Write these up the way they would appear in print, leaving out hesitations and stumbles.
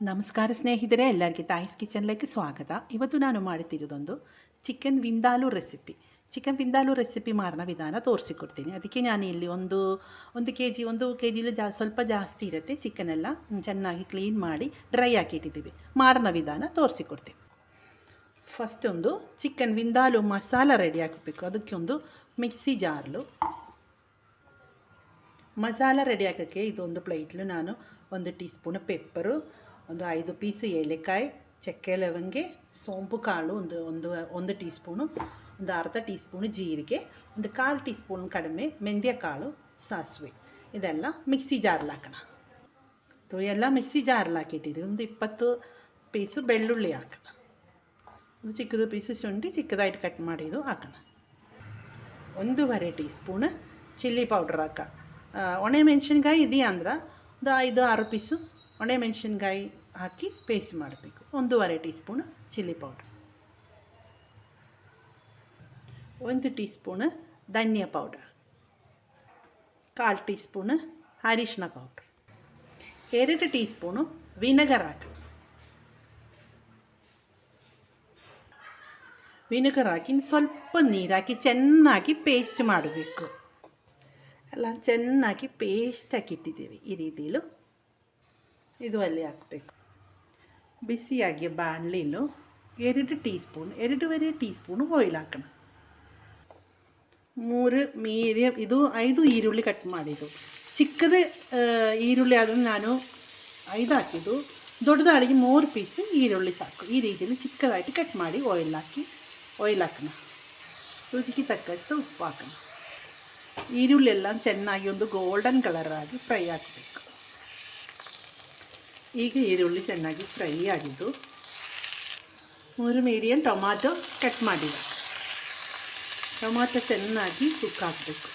ನಮಸ್ಕಾರ ಸ್ನೇಹಿತರೆ, ಎಲ್ಲರಿಗೆ ತಾಯಿಸ್ ಕಿಚನ್ലേക്ക് ಸ್ವಾಗತ. ಇವತ್ತು ನಾನು ಮಾಡುತ್ತಿರೋದೊಂದು chicken vindaloo recipe. Chicken vindaloo recipe ಮಾಡೋಣ ವಿಧಾನ ತೋರಿಸಿಕೊಡ್ತೀನಿ. ಅದಕ್ಕೆ ನಾನು ಇಲ್ಲಿ ಒಂದು ಕೆ ಜಿಲಿ ಸ್ವಲ್ಪ ಜಾಸ್ತಿ ಇರುತ್ತೆ. ಚಿಕನೆಲ್ಲ ಚೆನ್ನಾಗಿ ಕ್ಲೀನ್ ಮಾಡಿ ಡ್ರೈ ಹಾಕಿಟ್ಟಿದ್ದೀವಿ. ಮಾಡೋಣ ವಿಧಾನ ತೋರಿಸಿಕೊಡ್ತೀನಿ. ಫಸ್ಟ್ ಒಂದು ಚಿಕನ್ ವಿಂದಾಲು ಮಸಾಲ ರೆಡಿ ಹಾಕಬೇಕು. ಅದಕ್ಕೆ ಒಂದು ಮಿಕ್ಸಿ ಜಾರ್ಲು ಮಸಾಲ ರೆಡಿ ಹಾಕೋಕ್ಕೆ ಇದೊಂದು ಪ್ಲೇಟ್ಲು ನಾನು 1 ಟೀ ಸ್ಪೂನ್ ಪೆಪ್ಪರು, ಒಂದು 5 ಪೀಸ್ ಏಲಕ್ಕಾಯಿ, ಚಕ್ಕೆ ಲವಂಗೆ, ಸೋಂಪು ಕಾಳು ಒಂದು ಟೀ ಸ್ಪೂನು, ಒಂದು ಅರ್ಧ ಟೀ ಸ್ಪೂನು ಜೀರಿಗೆ, ಒಂದು 1/4 ಟೀ ಸ್ಪೂನ್ ಕಡಿಮೆ ಮೆಂತ್ಯ ಕಾಳು, ಸಾಸಿವೆ, ಇದೆಲ್ಲ ಮಿಕ್ಸಿ ಜಾರ್ಲಿ ಹಾಕೋಣ. ಎಲ್ಲ ಮಿಕ್ಸಿ ಜಾರ್ಲಿ ಹಾಕಿಟ್ಟಿದ್ದೀವಿ. ಒಂದು 20 ಪೀಸು ಬೆಳ್ಳುಳ್ಳಿ ಹಾಕೋಣ. ಒಂದು ಚಿಕ್ಕದು ಪೀಸು ಶುಂಠಿ ಚಿಕ್ಕದಾയിട്ട് ಕಟ್ ಮಾಡಿದ್ದು ಹಾಕೋಣ. 1/2 ಟೀ ಸ್ಪೂನ್ ಚಿಲ್ಲಿ ಪೌಡ್ರ್ ಹಾಕ. ಒಣೆ ಮೆಣಸಿನ್ಕಾಯಿ ಇದೆಯಾ ಅಂದ್ರೆ ಒಂದು 5-6 ಪೀಸು ಒಣೆ ಮೆಣಸಿನ್ಕಾಯಿ ಹಾಕಿ ಪೇಸ್ಟ್ ಮಾಡಬೇಕು. 1/2 teaspoon chilli powder, 1 teaspoon ಧನಿಯಾ ಪೌಡರ್, 1/4 ಟೀ ಸ್ಪೂನ್ ಅರಿಶಿನ ಪೌಡ್ರ್, 2 ಟೀ ಸ್ಪೂನು ವಿನೆಗರ್ ಹಾಕಿ. ವಿನೆಗರ್ ಹಾಕಿ ಸ್ವಲ್ಪ ನೀರು ಹಾಕಿ ಚೆನ್ನಾಗಿ ಪೇಸ್ಟ್ ಮಾಡಬೇಕು. ಎಲ್ಲ ಚೆನ್ನಾಗಿ ಪೇಸ್ಟ್ ಹಾಕಿಟ್ಟಿದ್ದೀವಿ. ಈ ರೀತಿಲು ಇದು ಅಲ್ಲಿ ಹಾಕಬೇಕು. ಬಿಸಿಯಾಗಿ ಬಾಣಲಿಲು 2 tea spoon 2.5 tea spoon oil ಹಾಕೋಣ. 3 ಮೀಡಿಯಮ್, ಇದು 5 ಈರುಳ್ಳಿ ಕಟ್ ಮಾಡಿದ್ದು. ಚಿಕ್ಕದೇ ಈರುಳ್ಳಿ ಆದರೆ ನಾನು 5 ಹಾಕಿದ್ದು. ದೊಡ್ಡದಾಳಿಗೆ 3 ಪೀಸ್ ಈರುಳ್ಳಿ ಸಾಕು. ಈ ರೀತಿಯಲ್ಲಿ ಚಿಕ್ಕದಾಗಿ ಕಟ್ ಮಾಡಿ ಆಯಿಲ್ ಹಾಕೋಣ. ರುಚಿಗೆ ತಕ್ಕಷ್ಟು ಉಪ್ಪು ಹಾಕೋಣ. ಈರುಳ್ಳಿ ಎಲ್ಲ ಚೆನ್ನಾಗಿ ಒಂದು ಗೋಲ್ಡನ್ ಕಲರ್ ಆಗಿ ಫ್ರೈ ಹಾಕಬೇಕು. ಈಗ ಈರುಳ್ಳಿ ಚೆನ್ನಾಗಿ ಫ್ರೈ ಆಗಿದ್ದು 3 ಮೀಡಿಯಮ್ ಟೊಮಾಟೊ ಕಟ್ ಮಾಡಿದ. ಟೊಮಾಟೊ ಚೆನ್ನಾಗಿ ಕುಕ್ ಹಾಕಬೇಕು.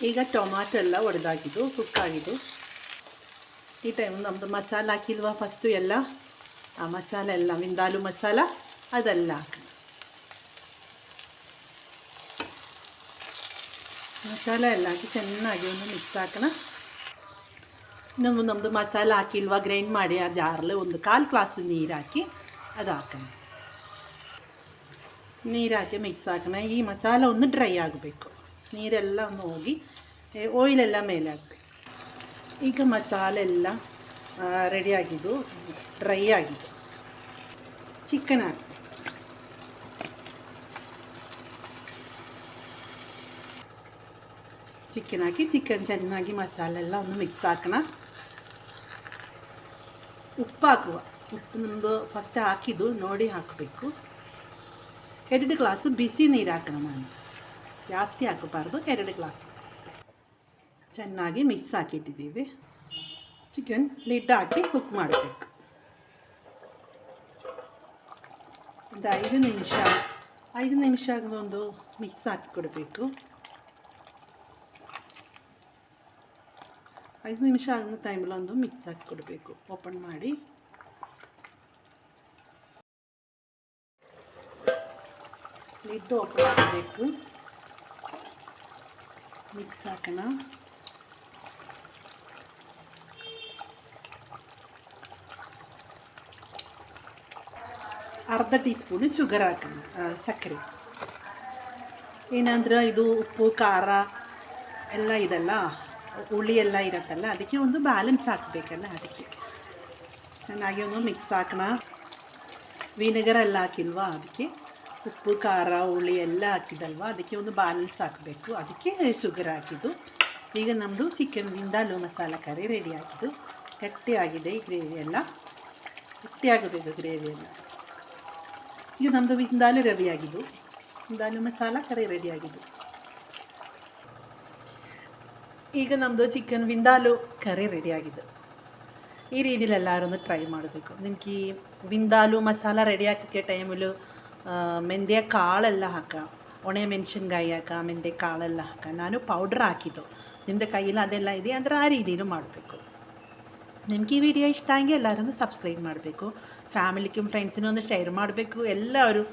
ಈಗ ಟೊಮಾಟೊ ಎಲ್ಲ ಒಡೆದಾಗಿದ್ದು ಕುಕ್ಕಾಗಿದ್ದು. ಈ ಟೈಮ್ ನಮ್ಮದು ಮಸಾಲ ಹಾಕಿಲ್ವ ಫಸ್ಟು ಎಲ್ಲ, ಆ ಮಸಾಲ ಎಲ್ಲ ವಿಂದಾಲು ಮಸಾಲ ಅದೆಲ್ಲ ಹಾಕೋಣ. ಮಸಾಲ ಎಲ್ಲ ಹಾಕಿ ಚೆನ್ನಾಗಿ ಒಂದು ಮಿಕ್ಸ್ ಹಾಕೋಣ. ನಮ್ಮದು ಮಸಾಲ ಹಾಕಿಲ್ವ ಗ್ರೈಂಡ್ ಮಾಡಿ ಆ ಜಾರಲ್ಲಿ ಒಂದು 1/4 ಗ್ಲಾಸ್ ನೀರು ಹಾಕಿ ಅದು ಹಾಕೋಣ. ನೀರು ಹಾಕಿ ಮಿಕ್ಸ್ ಹಾಕೋಣ. ಈ ಮಸಾಲ ಒಂದು ಡ್ರೈ ಆಗಬೇಕು. ನೀರೆಲ್ಲ ಒಂದು ಹೋಗಿ ಆಯಿಲೆಲ್ಲ ಮೇಲೆ ಹಾಕಬೇಕು. ಈಗ ಮಸಾಲೆ ಎಲ್ಲ ರೆಡಿಯಾಗಿದ್ದು, ಡ್ರೈ ಆಗಿದ್ದು. ಚಿಕನ್ ಹಾಕಿ ಚಿಕನ್ ಚೆನ್ನಾಗಿ ಮಸಾಲೆ ಎಲ್ಲ ಒಂದು ಮಿಕ್ಸ್ ಹಾಕೋಣ. ಉಪ್ಪು ಹಾಕುವ. ಉಪ್ಪು ನಮ್ಮದು ಫಸ್ಟ್ ಹಾಕಿದ್ದು ನೋಡಿ ಹಾಕಬೇಕು. 2 ಗ್ಲಾಸ್ ಬಿಸಿ ನೀರು ಹಾಕೋಣ. ನಾನು ಜಾಸ್ತಿ ಹಾಕಬಾರ್ದು, 2 ಗ್ಲಾಸ್ ಅಷ್ಟೇ. ಚೆನ್ನಾಗಿ ಮಿಕ್ಸ್ ಹಾಕಿಟ್ಟಿದ್ದೀವಿ. ಚಿಕನ್ ಲಿಡ್ ಹಾಕಿ ಕುಕ್ ಮಾಡಬೇಕು. ಒಂದು 5 ನಿಮಿಷ ಆಗೋದೊಂದು ಮಿಕ್ಸ್ ಹಾಕಿ ಕೊಡಬೇಕು. 5 ನಿಮಿಷ ಆಗೋ ಟೈಮಲ್ಲಿ ಒಂದು ಮಿಕ್ಸ್ ಹಾಕಿ ಕೊಡಬೇಕು. ಓಪನ್ ಮಾಡಿ ಲಿಡ್ ಓಪನ್ ಮಾಡಬೇಕು. ಮಿಕ್ಸ್ ಹಾಕೋಣ. ಅರ್ಧ ಟೀ ಸ್ಪೂನು ಶುಗರ್ ಹಾಕೋಣ, ಸಕ್ಕರೆ. ಏನಂದ್ರೆ ಇದು ಉಪ್ಪು ಖಾರ ಎಲ್ಲ ಇದೆಲ್ಲ ಹುಳಿ ಎಲ್ಲ ಇರುತ್ತಲ್ಲ, ಅದಕ್ಕೆ ಒಂದು ಬ್ಯಾಲೆನ್ಸ್ ಹಾಕಬೇಕಲ್ಲ, ಅದಕ್ಕೆ ಚೆನ್ನಾಗಿ ಒಂದು ಮಿಕ್ಸ್ ಹಾಕೋಣ. ವಿನೆಗರ್ ಎಲ್ಲ ಹಾಕಿಲ್ವಾ, ಅದಕ್ಕೆ ಉಪ್ಪು ಖಾರ ಹುಳಿ ಎಲ್ಲ ಹಾಕಿದಲ್ವ, ಅದಕ್ಕೆ ಒಂದು ಬ್ಯಾಲೆನ್ಸ್ ಹಾಕಬೇಕು. ಅದಕ್ಕೆ ಶುಗರ್ ಹಾಕಿದ್ದು. ಈಗ ನಮ್ಮದು ಚಿಕನ್ ವಿಂದಾಲು ಮಸಾಲ ಕರಿ ರೆಡಿ ಆಗಿದ್ದು. ಗಟ್ಟಿಯಾಗಿದೆ ಈ ಗ್ರೇವಿ ಎಲ್ಲ, ಗಟ್ಟಿಯಾಗಬೇಕು ಗ್ರೇವಿ ಎಲ್ಲ. ಈಗ ನಮ್ಮದು ವಿಂದಾಲು ರೆಡಿಯಾಗಿದ್ದು, ವಿಂದಾಲು ಮಸಾಲ ಕರಿ ರೆಡಿಯಾಗಿದ್ದು. ಈಗ ನಮ್ಮದು ಚಿಕನ್ ವಿಂದಾಲು ಕರಿ ರೆಡಿಯಾಗಿದೆ. ಈ ರೀತಿಲಿ ಎಲ್ಲರೂ ಟ್ರೈ ಮಾಡಬೇಕು. ನಿಮ್ಗೆ ಈ ವಿಂದಾಲು ಮಸಾಲ ರೆಡಿ ಹಾಕೋಕ್ಕೆ ಟೈಮಲ್ಲೂ ಮೆಂತ್ಯ ಕಾಳೆಲ್ಲ ಹಾಕ, ಒಣೆ ಮೆಣಸಿನ್ಕಾಯಿ ಹಾಕ, ಮೆಂತ್ಯ ಕಾಳೆಲ್ಲ ಹಾಕ. ನಾನು ಪೌಡ್ರ್ ಹಾಕಿದ್ದು. ನಿಮ್ಮದು ಕೈಯಲ್ಲಿ ಅದೆಲ್ಲ ಇದೆ ಅಂದರೆ ಆ ರೀತಿಯೂ ಮಾಡಬೇಕು. ನಿಮ್ಗೆ ಈ ವಿಡಿಯೋ ಇಷ್ಟ ಆಗಿ ಎಲ್ಲರೂ ಸಬ್ಸ್ಕ್ರೈಬ್ ಮಾಡಬೇಕು. ಫ್ಯಾಮಿಲಿಗೂ ಫ್ರೆಂಡ್ಸಿನೂ ಒಂದು ಶೇರ್ ಮಾಡಬೇಕು. ಎಲ್ಲರೂ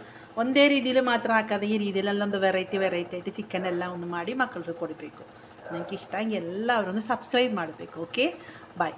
ಒಂದೇ ರೀತಿಯಲ್ಲಿ ಮಾತ್ರ ಹಾಕೋದು, ಈ ರೀತಿಯಲ್ಲೆಲ್ಲ ಒಂದು ವೆರೈಟಿ ಆಗಿ ಚಿಕನ್ ಎಲ್ಲ ಒಂದು ಮಾಡಿ ಮಕ್ಕಳಿಗೆ ಕೊಡಬೇಕು. ನನಗೆ ಇಷ್ಟ ಆಗಿ ಎಲ್ಲರೂ ಸಬ್ಸ್ಕ್ರೈಬ್ ಮಾಡಬೇಕು. ಓಕೆ, ಬಾಯ್.